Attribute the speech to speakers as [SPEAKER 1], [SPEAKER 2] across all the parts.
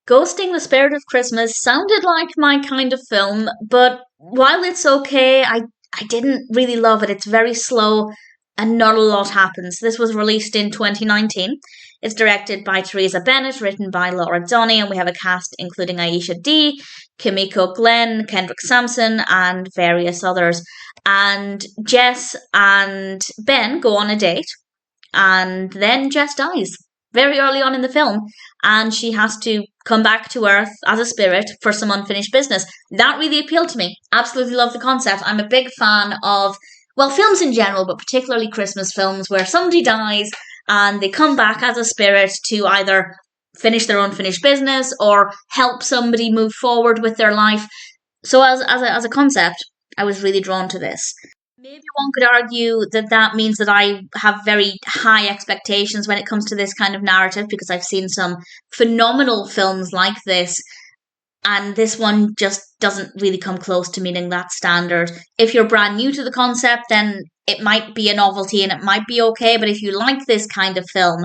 [SPEAKER 1] Ghosting the Spirit of Christmas sounded like my kind of film, but while it's okay, I didn't really love it. It's very slow and not a lot happens. This was released in 2019. It's directed by Teresa Bennett, written by Laura Donney, and we have a cast including Aisha Dee, Kimiko Glenn, Kendrick Sampson, and various others. And Jess and Ben go on a date, and then Jess dies very early on in the film, and she has to come back to Earth as a spirit for some unfinished business. That really appealed to me. Absolutely love the concept. I'm a big fan of, well, films in general, but particularly Christmas films where somebody dies and they come back as a spirit to either finish their unfinished business or help somebody move forward with their life. So as a concept, I was really drawn to this. Maybe one could argue that that means that I have very high expectations when it comes to this kind of narrative because I've seen some phenomenal films like this, and this one just doesn't really come close to meeting that standard. If you're brand new to the concept, then it might be a novelty and it might be okay, but if you like this kind of film,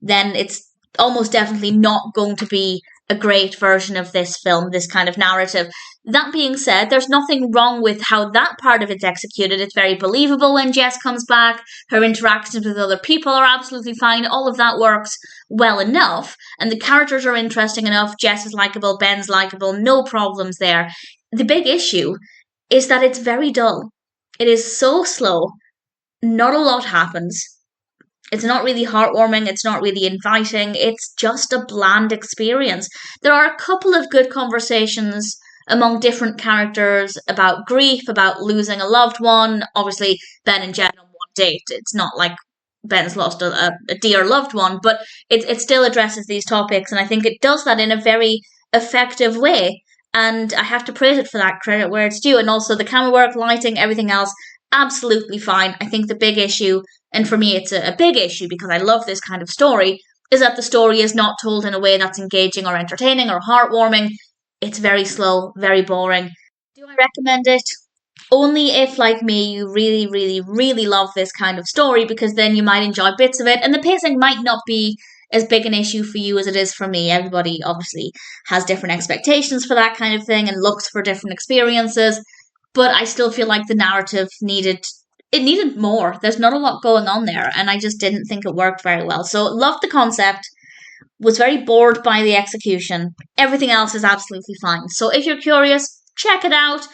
[SPEAKER 1] then it's almost definitely not going to be a great version of this film, this kind of narrative. That being said, there's nothing wrong with how that part of it's executed. It's very believable when Jess comes back. Her interactions with other people are absolutely fine. All of that works well enough. And the characters are interesting enough. Jess is likable, Ben's likable, no problems there. The big issue is that it's very dull. It is so slow. Not a lot happens. It's not really heartwarming, it's not really inviting, it's just a bland experience. There are a couple of good conversations among different characters about grief, about losing a loved one. Obviously, Ben and Jen on one date. It's not like Ben's lost a dear loved one, but it still addresses these topics, and I think it does that in a very effective way. And I have to praise it for that, credit where it's due. And also the camera work, lighting, everything else, absolutely fine. I think the big issue, and for me it's a big issue because I love this kind of story, is that the story is not told in a way that's engaging or entertaining or heartwarming. It's very slow, very boring. Do I recommend it? Only if, like me, you really, really, really love this kind of story, because then you might enjoy bits of it, and the pacing might not be as big an issue for you as it is for me. Everybody obviously has different expectations for that kind of thing and looks for different experiences, but I still feel like the narrative needed more. There's not a lot going on there, and I just didn't think it worked very well. So loved the concept, was very bored by the execution. Everything else is absolutely fine. So if you're curious, check it out.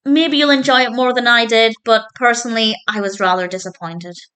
[SPEAKER 1] Maybe you'll enjoy it more than I did, but personally, I was rather disappointed.